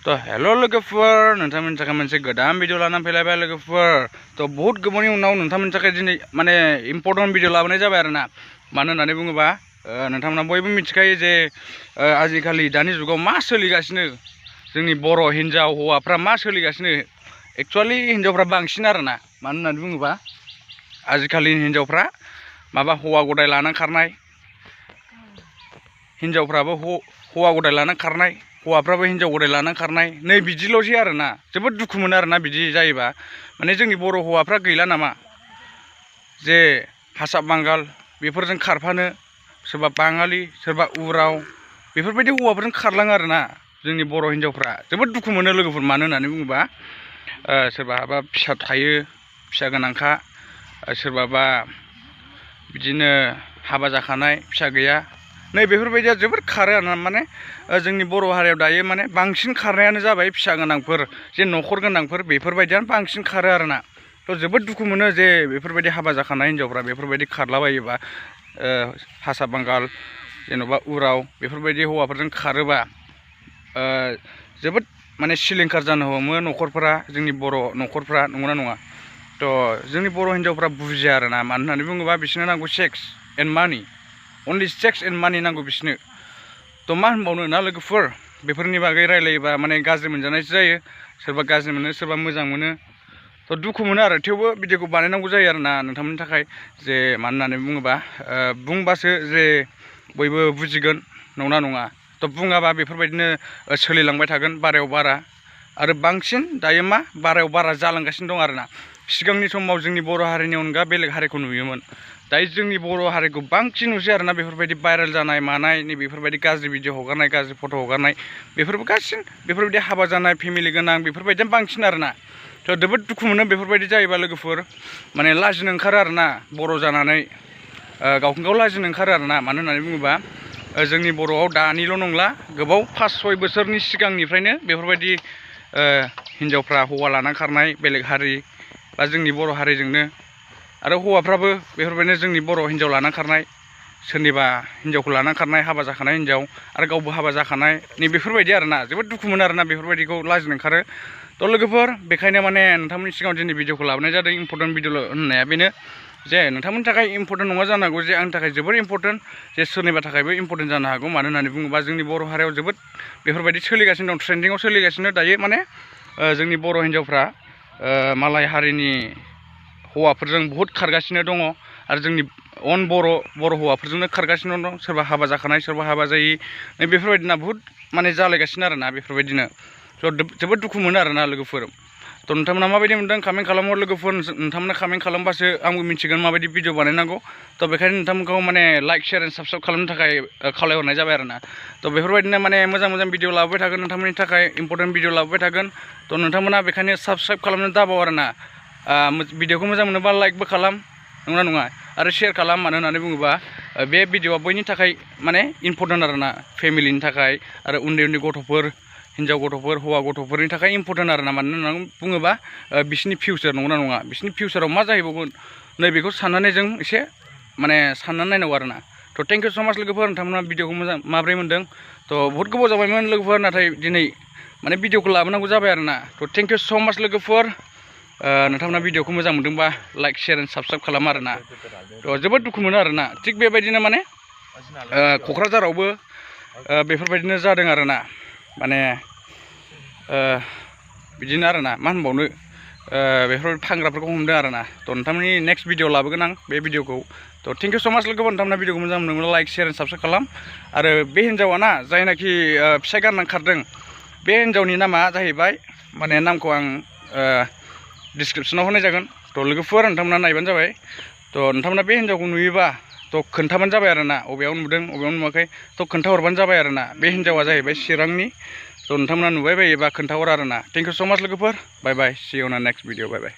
तो हेलो लोगोफोर नोंथांमोननि थाखाय मोनसे गोदान भिडिअ लानानै फैलायबाय लोगोफोर तो बहुत गोबावनि उनाव नोंथांमोननि थाखाय दिनै माने इम्पोर्टेन्ट भिडिअ लाबोनाय जाबाय आरोना मानो होननानै बुङोबा नोंथांमोना बयबो मिथिखायो जे आजिखालि दानि जुगाव मा सोलिगासिनो जोंनि बर' हिन्जाव हौवाफ्रा मा सोलिगासिनो एक्चुअली हिन्जावफ्रा बांसिन आरोना मानो होननानै बुङोबा आजिखालि हिन्जावफ्रा माबा हौवा गदाय लानानै खारनाय हिन्जावफ्राबो हौवा गदाय लानानै खारनाय हौवाफ्राबो हिन्जाव गदाय लानानै खारनाय नै बिदिल'सै आरोना जोबोद दुखु मोनो आरोना बिदि जायोबा माने जोंनि बर' हौवाफ्रा गैला नामा जे हारसा बांगाल बेफोरजों खारफानो सोरबा बाङालि सोरबा उराव बेफोरबायदि हौवाफोरजों खारलाङो आरोना जोंनि बर' हिन्जावफ्रा जोबोद दुखु मोनो लोगोफोर मानो होननानै बुङोबा सोरबाबा फिसा थायो फिसा गोनांखा सोरबाबा बिदिनो हाबा जाखानाय फिसा गैया नै बेफोरबायदिया जोबोद खारो आरोना माने जोंनि बर' हारियाव दायो माने बांसिन खारनायानो जाबाय फिसा गोनांफोर जे न'खर गोनांफोर बेफोरबायदियानो बांसिन खारो आरोना थ' जोबोद दुखु मोनो जे बेफोरबायदि हाबा जाखानाय हिन्जावफ्रा बेफोरबायदि खारलाबायोबा हारसा बांगाल जेन'बा उराव बेफोरबायदि हौवाफोरजों खारोबा जोबोद माने सिलिंखार जानो हमो न'खरफोरा जोंनि बर' न'खरफ्रा नंगौना नङा थ' जोंनि बर' हिन्जावफ्रा बुजिया आरोना मानो होननानै बुङोबा बिसोरनो नांगौ सेक्स एन्ड मानि अनलि सेक्स एन्ड मानि नांगौ बिसोरनो थ' मा होनबावनो ना लोगोफोर बेफोरनि बागै रायलायोबा माने गाज्रि मोनजानायसो जायो सोरबा गाज्रि मोनो सोरबा मोजां मोनो थ' दुखु मोनो आरो थेवबो भिडिअखौ बानायनांगौ जायो आरोना नोंथांमोननि थाखाय जे मानो होननानै बुङोबा बुंबासो जे बयबो बुजिगोन नंगौना नङा थ' बुङाबा बेफोरबायदिनो सोलिलांबाय थागोन बारायाव बारा आरो बांसिन दायो मा बारायाव बारा जालांगासिनो दं आरोना सिगांनि समाव जोंनि बर' हारिनि अनगा बेलेग हारिखौ नुयोमोन दायो जोंनि बर' हारिखौ बांसिन नुसै आरोना बेफोरबायदि भाइरेल जानाय मानाय नै बेफोरबायदि गाज्रि भिडिअ हगारनाय गाज्रि फट' हगारनाय बेफोरबो गासिन बेफोरबायदि हाबा जानाय फेमिलि गोनां बेफोरबायदिनो बांसिन आरोना थ' जोबोद दुखु मोनो बेफोरबायदि जायोबा लोगोफोर माने लाजिनो ओंखारो आरोना बर' जानानै गावखौनो गाव लाजिनो ओंखारो आरोना मानो होननानै बुङोबा जोंनि बर'आव दानिल' नंला गोबाव 5-6 बोसोरनि सिगांनिफ्रायनो बेफोरबायदि हिन्जावफ्रा हौवा लाना खारनाय बेलेग हारि बा जोंनि बर' हारिजोंनो आरो हौवाफ्राबो बेफोरबायदिनो जोंनि बर' हिन्जाव लाना खारनाय सोरनिबा हिन्जावखौ लाना खारनाय हाबा जाखानाय हिन्जाव आरो गावबो हाबा जाखानाय नै बेफोरबायदि आरोना जोबोद दुखु मोनो आरोना बेफोरबायदिखौ लाजिनो ओंखारो थ' लोगोफोर बेखायनो माने नोंथांमोननि सिगाङाव दिनै भिडिअखौ लाबोनाय जादों इम्पर्टेन्ट भिडिअ होननाया बेनो जे नोंथांमोननि थाखाय इम्पर्टेन्ट नङा जानो हागौ जे आंनि थाखाय जोबोर इम्पर्टेन्ट जे सोरनिबा थाखायबो इम्पर्टेन्ट जानो हागौ मानो होननानै बुङोबा जोंनि बर' हारियाव जोबोद बेफोरबायदि सोलिगासिनो दं ट्रेन्डिङाव सोलिगासिनो दायो माने जोंनि बर' हिन्जावफ्रा मालाय हारिनि हौवाफोरजों बहुद खारगासिनो दङ आरो जोंनि अन बर' हौवाफोरजोंनो खारगासिनो दं सोरबा हाबा जाखानाय सोरबा हाबा जायि बेफोरबायदिना बहुद माने जालायगासिनो आरोना बेफोरबायदिनो थ' जोबोद दुखु मोनो आरोना लोगोफोर थ' नोंथांमोना माबायदि मोनदों कमेन्ट खालामहर लोगोफोर नोंथांमोना कमेन्ट खालामबासो आंबो मिथिगोन माबायदि भिडिअ बानायनांगौ थ' बेखायनो नोंथांमोनखौ माने लाइक शेयार एन्ड साबस्क्राइब खालामनो थाखाय खावलायहरनाय जाबाय आरोना थ' बेफोरबायदिनो माने मोजां भिडिअ लाबोबाय थागोन नोंथांमोननि थाखाय इम्पर्टेन्ट भिडिअ लाबोबाय थागोन थ' नोंथांमोना बेखायनो साबस्क्राइब खालामनो दाबाव आरोना भिडिअखौ मोजां मोनोबा लाइकबो खालाम नंगौना नङा आरो शेयार खालाम मानो होननानै बुङोबा बे भिडिअआ बयनि थाखाय माने इम्पर्टेन्ट आरोना फेमिलिनि थाखाय आरो उन्दै गथ'फोर हिन्जाव गथ'फोर हौवा गथ'फोरनि थाखाय इम्पर्टेन्ट आरोना मानो होननानै बुङोबा बिसोरनि फिउचार नंगौना नङा बिसोरनि फिउचाराव मा जाहैबावगोन नै बेखौ साननानै जों एसे माने साननानै नायनांगौ आरोना थ' थेंक इउ स' माच लोगोफोर नोंथांमोना भिडिअखौ मोजां माब्रै मोनदों थ' बहुद गोबाव जाबायमोन लोगोफोर नाथाय दिनै माने भिडिअखौ लाबोनांगौ जाबाय आरोना थ' थेंक इउ स' माच लोगोफोर नोंथांमोना भिडिअखौ मोजां मोनदोंबा लाइक शेयार एन्ड साबस्क्राइब खालाम आरोना थ' जोबोद दुखु मोनो आरोना थिग बेबायदिनो माने क'क्राझारावबो बेफोरबायदिनो जादों आरोना माने बिदिनो आरोना मा होनबावनो बेफोर फानग्राफोरखौ हमदों आरोना थ' नोंथांमोननि नेक्स्ट भिडिअ लाबोगोन आं बे भिडिअखौ थ' थेंक इउ स' माच लोगोफोर नोंथांमोना भिडिअखौ मोजां मोनदोंब्ला लाइक शेयार एन्ड साबस्क्राइब खालाम आरो बे हिन्जावा ना जायनाखि फिसाय गारनानै खारदों बे हिन्जावनि नामा जाहैबाय माने नामखौ आं डिसक्रिपसनाव होनाय जागोन थ' लोगोफोर नोंथांमोना नायबानो जाबाय थ' नोंथांमोना बे हिन्जावखौ नुयोबा थ' खोन्थाबानो जाबाय आरोना बबेयाव नुदों बबेयाव नुवाखै थ' खोन्थाहरबानो जाबाय आरोना बे हिन्जावा जाहैबाय चिरांनि थ' नोंथांमोना नुबाय बायोबा खोन्थाहर आरोना थेंक इउ स' माच लोगोफोर bye bye see you in next video bye bye